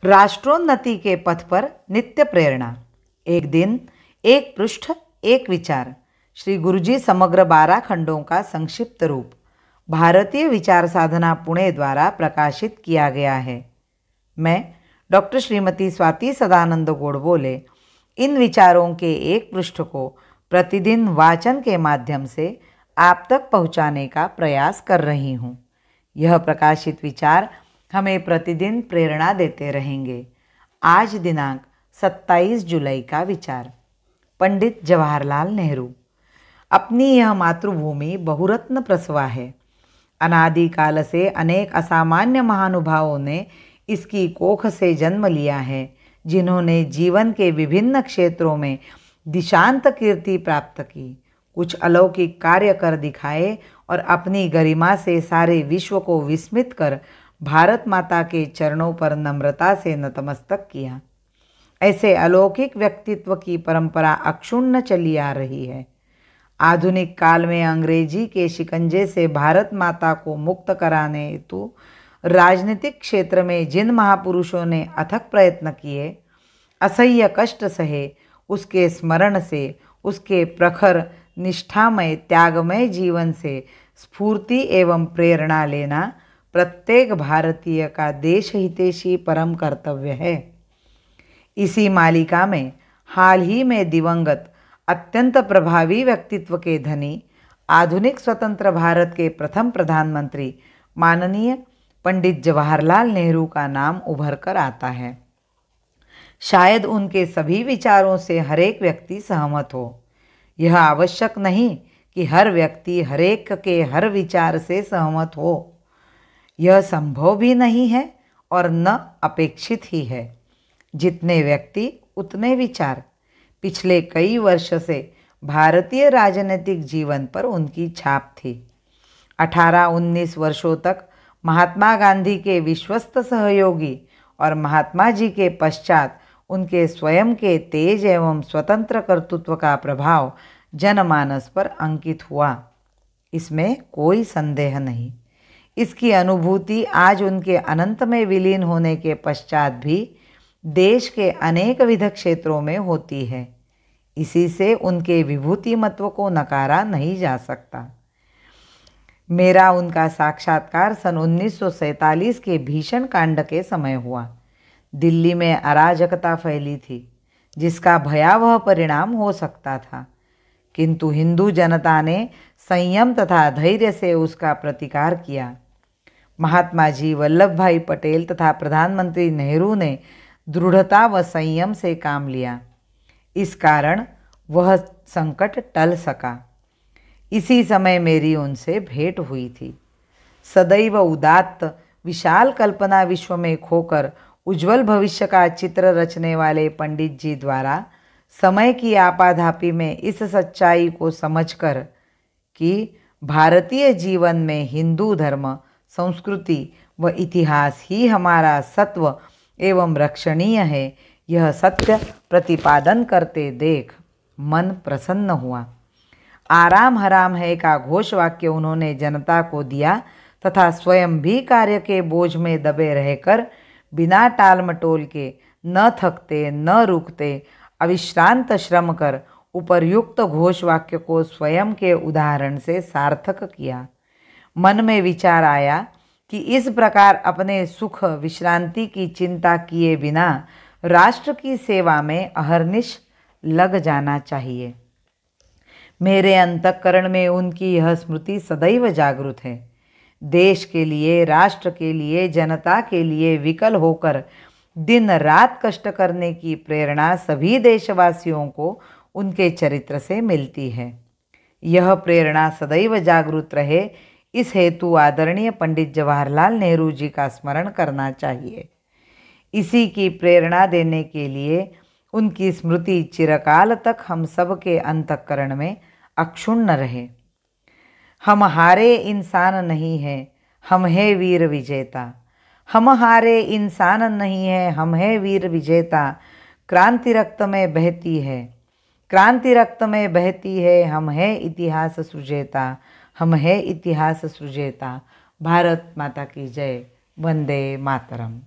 राष्ट्रोन्नति के पथ पर नित्य प्रेरणा। एक दिन, एक पृष्ठ, एक विचार। श्री गुरुजी समग्र 12 खंडों का संक्षिप्त रूप भारतीय विचार साधना पुणे द्वारा प्रकाशित किया गया है। मैं डॉक्टर श्रीमती स्वाति सदानंद गोडबोले इन विचारों के एक पृष्ठ को प्रतिदिन वाचन के माध्यम से आप तक पहुंचाने का प्रयास कर रही हूं। यह प्रकाशित विचार हमें प्रतिदिन प्रेरणा देते रहेंगे। आज दिनांक 27 जुलाई का विचार। पंडित जवाहरलाल नेहरू। अपनी यह मातृभूमि बहुरत्न प्रसवा है। अनादिकाल से अनेक असामान्य महानुभावों ने इसकी कोख से जन्म लिया है, जिन्होंने जीवन के विभिन्न क्षेत्रों में दिशांत कीर्ति प्राप्त की, कुछ अलौकिक कार्य कर दिखाए और अपनी गरिमा से सारे विश्व को विस्मित कर भारत माता के चरणों पर नम्रता से नतमस्तक किया। ऐसे अलौकिक व्यक्तित्व की परंपरा अक्षुण्ण चली आ रही है। आधुनिक काल में अंग्रेजी के शिकंजे से भारत माता को मुक्त कराने हेतु राजनीतिक क्षेत्र में जिन महापुरुषों ने अथक प्रयत्न किए, असह्य कष्ट सहे, उसके स्मरण से, उसके प्रखर निष्ठामय त्यागमय जीवन से स्फूर्ति एवं प्रेरणा लेना प्रत्येक भारतीय का देश हितैषी परम कर्तव्य है। इसी मालिका में हाल ही में दिवंगत अत्यंत प्रभावी व्यक्तित्व के धनी, आधुनिक स्वतंत्र भारत के प्रथम प्रधानमंत्री माननीय पंडित जवाहरलाल नेहरू का नाम उभर कर आता है। शायद उनके सभी विचारों से हर एक व्यक्ति सहमत हो। यह आवश्यक नहीं कि हर व्यक्ति हर एक के हर विचार से सहमत हो। यह संभव भी नहीं है और न अपेक्षित ही है। जितने व्यक्ति उतने विचार। पिछले कई वर्ष से भारतीय राजनीतिक जीवन पर उनकी छाप थी। 18-19 वर्षों तक महात्मा गांधी के विश्वस्त सहयोगी और महात्मा जी के पश्चात उनके स्वयं के तेज एवं स्वतंत्र कर्तृत्व का प्रभाव जनमानस पर अंकित हुआ, इसमें कोई संदेह नहीं। इसकी अनुभूति आज उनके अनंत में विलीन होने के पश्चात भी देश के अनेक विविध क्षेत्रों में होती है। इसी से उनके विभूतिमत्व को नकारा नहीं जा सकता। मेरा उनका साक्षात्कार सन 1947 के भीषण कांड के समय हुआ। दिल्ली में अराजकता फैली थी, जिसका भयावह परिणाम हो सकता था, किंतु हिंदू जनता ने संयम तथा धैर्य से उसका प्रतिकार किया। महात्मा जी, वल्लभ भाई पटेल तथा प्रधानमंत्री नेहरू ने दृढ़ता व संयम से काम लिया। इस कारण वह संकट टल सका। इसी समय मेरी उनसे भेंट हुई थी। सदैव उदात्त विशाल कल्पना विश्व में खोकर उज्जवल भविष्य का चित्र रचने वाले पंडित जी द्वारा समय की आपाधापी में इस सच्चाई को समझकर कि भारतीय जीवन में हिंदू धर्म, संस्कृति व इतिहास ही हमारा सत्व एवं रक्षणीय है, यह सत्य प्रतिपादन करते देख मन प्रसन्न हुआ। आराम हराम है का घोषवाक्य उन्होंने जनता को दिया तथा स्वयं भी कार्य के बोझ में दबे रहकर बिना टाल मटोल के, न थकते न रुकते, अविश्रांत श्रम कर उपर्युक्त घोषवाक्य को स्वयं के उदाहरण से सार्थक किया। मन में विचार आया कि इस प्रकार अपने सुख विश्रांति की चिंता किए बिना राष्ट्र की सेवा में अहर्निश लग जाना चाहिए। मेरे अंतःकरण में उनकी यह स्मृति सदैव जागृत है। देश के लिए, राष्ट्र के लिए, जनता के लिए विकल होकर दिन रात कष्ट करने की प्रेरणा सभी देशवासियों को उनके चरित्र से मिलती है। यह प्रेरणा सदैव जागृत रहे, इस हेतु आदरणीय पंडित जवाहरलाल नेहरू जी का स्मरण करना चाहिए। इसी की प्रेरणा देने के लिए उनकी स्मृति चिरकाल तक हम सब के अंतःकरण में अक्षुण्ण रहे। हम हारे इंसान नहीं हैं, हम हैं वीर विजेता। हम हारे इंसान नहीं हैं, हम हैं वीर विजेता। क्रांति रक्त में बहती है, क्रांति रक्त में बहती है, हम हैं इतिहास सृजेता, हम हैं इतिहास सृजेता। भारत माता की जय। वंदे मातरम।